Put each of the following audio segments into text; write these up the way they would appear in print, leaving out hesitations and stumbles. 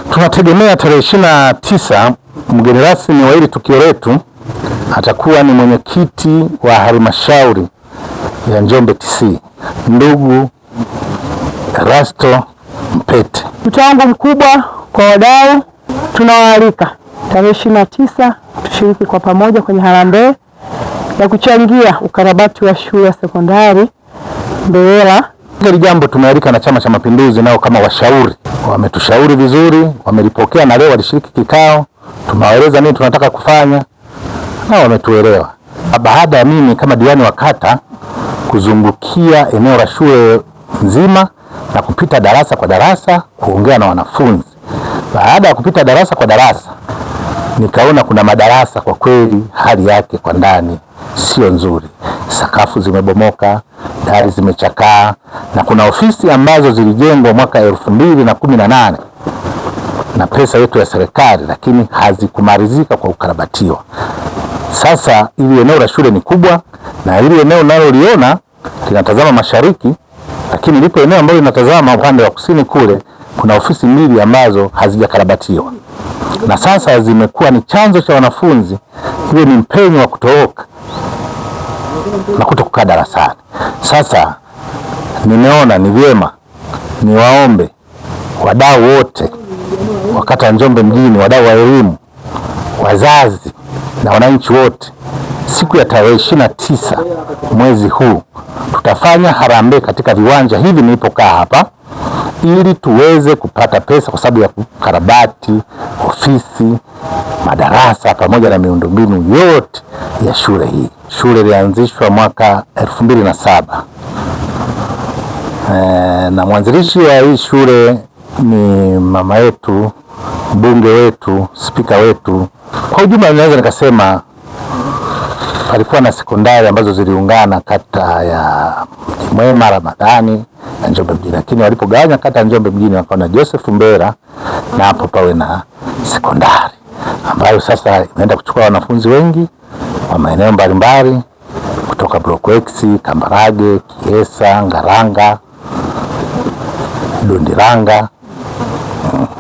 Tunategemea tarehe 29 mgeni rasmi wa hili tukio letu atakuwa ni mwenyekiti wa halmashauri ya Njombe TC, ndugu Erasto Mpete. Wito wangu mkubwa kwa wadau, tunawaalika tarehe 29 tushiriki kwa pamoja kwenye harambee ya kuchangia ukarabati wa shule ya sekondari Mbewela. Hili jambo tumealika na Chama cha Mapinduzi, nao kama washauri wametushauri vizuri, wamelipokea na leo walishiriki kikao, tumewaeleza nini tunataka kufanya na wametuelewa. Baada ya mimi kama diwani wa kata kuzungukia eneo la shule nzima na kupita darasa kwa darasa kuongea na wanafunzi, baada ya kupita darasa kwa darasa nikaona kuna madarasa kwa kweli hali yake kwa ndani sio nzuri. Sakafu zimebomoka, dari zimechakaa, na kuna ofisi ambazo zilijengwa mwaka 2018 na pesa yetu ya serikali, lakini hazikumalizika kwa ukarabatiwa. Sasa ili eneo la shule ni kubwa, na ili eneo naloliona linatazama mashariki, lakini lipo eneo ambalo linatazama upande wa kusini kule, kuna ofisi mbili ambazo hazijakarabatiwa, na sasa zimekuwa ni chanzo cha wanafunzi iwe ni mpenyo wa kutoroka na kutokukaa darasani. Sasa nimeona ni vyema niwaombe wadau wote wa kata Njombe mjini, wadau wa elimu, wazazi na wananchi wote, siku ya tarehe 29 mwezi huu tutafanya harambee katika viwanja hivi nilipokaa hapa, ili tuweze kupata pesa kwa sababu ya kukarabati ofisi, madarasa pamoja na miundombinu yote ya shule hii. Shule ilianzishwa mwaka 2007 na mwanzilishi wa hii shule ni mama yetu, mbunge wetu, spika wetu. Kwa ujumla naweza nikasema palikuwa na sekondari ambazo ziliungana kata ya Mji Mwema, Ramadhani na Njombe mjini, lakini walipogawanya kata ya Njombe mjini wakaona Joseph Mbera na hapo pawe na sekondari ambayo sasa imeenda kuchukua wanafunzi wengi wa maeneo mbalimbali kutoka Block X, Kambarage, Kiesa, Ngaranga, Dondiranga.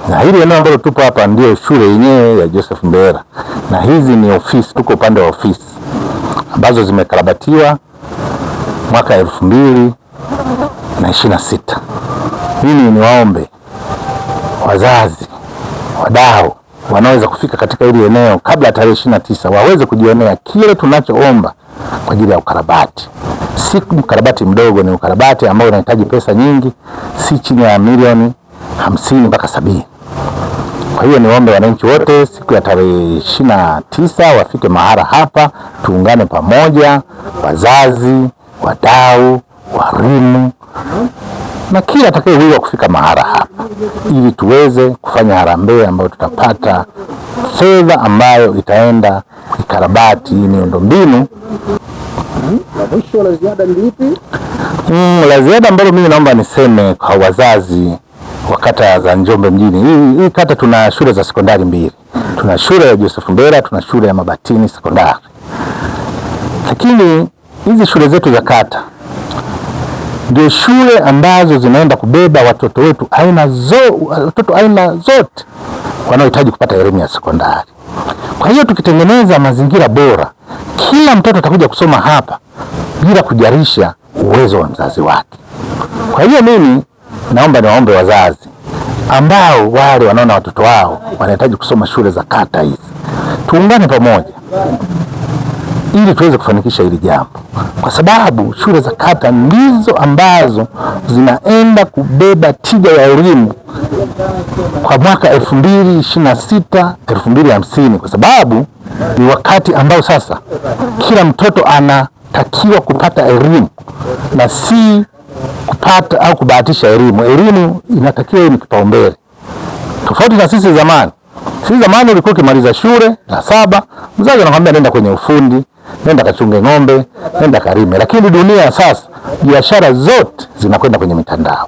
Na hili eneo ambalo tupo hapa ndio shule yenyewe ya Joseph Mbera, na hizi ni ofisi, tuko upande wa ofisi ambazo zimekarabatiwa mwaka 2026. Mimi niwaombe wazazi, wadau wanaweza kufika katika hili eneo kabla ya tarehe 29 waweze kujionea kile tunachoomba kwa ajili ya ukarabati. Si ukarabati mdogo, ni ukarabati ambao unahitaji pesa nyingi, si chini ya milioni 50 mpaka 70. Kwa hiyo niombe wananchi wote siku ya tarehe 29 wafike mahara hapa, tuungane pamoja, wazazi, wadau, walimu na kila atakayewiwa kufika mahara hapa, ili tuweze kufanya harambee ambayo tutapata fedha ambayo itaenda ikarabati miundombinu. Mwisho la ziada ni lipi? La ziada ambalo mimi naomba niseme kwa wazazi wa kata za Njombe mjini. Hii kata tuna shule za sekondari mbili. Tuna shule ya Joseph Mbera, tuna shule ya Mabatini sekondari. Lakini hizi shule zetu za kata ndio shule ambazo zinaenda kubeba watoto wetu watoto aina zote wanaohitaji kupata elimu ya sekondari. Kwa hiyo tukitengeneza mazingira bora, kila mtoto atakuja kusoma hapa bila kujarisha uwezo wa mzazi wake. Kwa hiyo mimi naomba niwaombe wazazi ambao wale wanaona watoto wao wanahitaji kusoma shule za kata hizi, tuungane pamoja ili tuweze kufanikisha hili jambo, kwa sababu shule za kata ndizo ambazo zinaenda kubeba tija ya elimu kwa mwaka 2026 2050, kwa sababu ni wakati ambao sasa kila mtoto anatakiwa kupata elimu na si kupata au kubahatisha elimu. Elimu inatakiwa ni kipaumbele, tofauti na sisi zamani. Sisi zamani ulikuwa ukimaliza shule la 7 mzazi anakuambia nenda kwenye ufundi, nenda kachunge ng'ombe, nenda karime. Lakini dunia sasa biashara zote zinakwenda kwenye mitandao,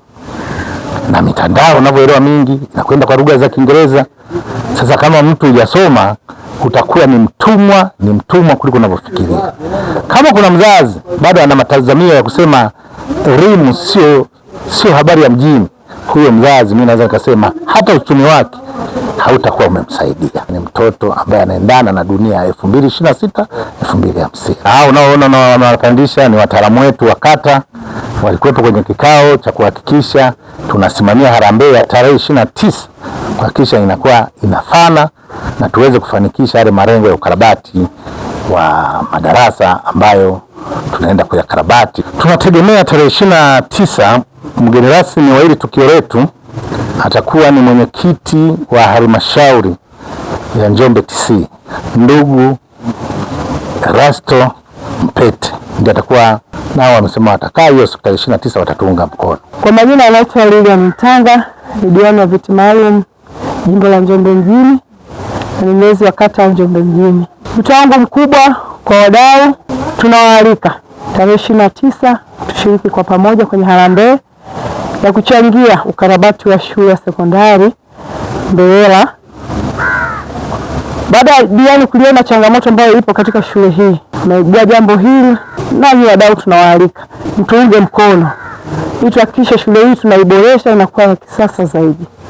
na mitandao unavyoelewa mingi inakwenda kwa lugha za Kiingereza. Sasa kama mtu hujasoma utakuwa ni mtumwa kuliko unavyofikiria. Kama kuna mzazi bado ana matazamio ya kusema elimu sio habari ya mjini, huyo mzazi mimi naweza nikasema hata uchumi wake hautakuwa umemsaidia. Ni mtoto ambaye anaendana na dunia ya 2026 2050. Hao unaoona wanapandisha ni wataalamu wetu wa kata, walikuwepo kwenye kikao cha kuhakikisha tunasimamia harambee ya tarehe 29 kuhakikisha inakuwa inafana na tuweze kufanikisha yale malengo ya ukarabati wa madarasa ambayo tunaenda kuyakarabati. Tunategemea tarehe 29 mgeni rasmi wa hili tukio letu atakuwa ni mwenyekiti wa halmashauri ya Njombe TC, ndugu Erasto Mpete, ndiye atakuwa nao. Wamesema watakaa hiyo siku tarehe 29 watatuunga mkono. Kwa majina anaitwa Lilian Mtanga, ni diwani wa viti maalum jimbo la Njombe mjini na ni mlezi wa kata ya Njombe mjini. Wito wangu mkubwa kwa wadau, tunawaalika tarehe 29 tushiriki kwa pamoja kwenye harambee ya kuchangia ukarabati wa shule ya sekondari Mbewela. Baada ya diwani kuliona changamoto ambayo ipo katika shule hii, naibua jambo hili, nanyi wadau tunawaalika mtuunge mkono ili tuhakikishe shule hii tunaiboresha inakuwa ya kisasa zaidi.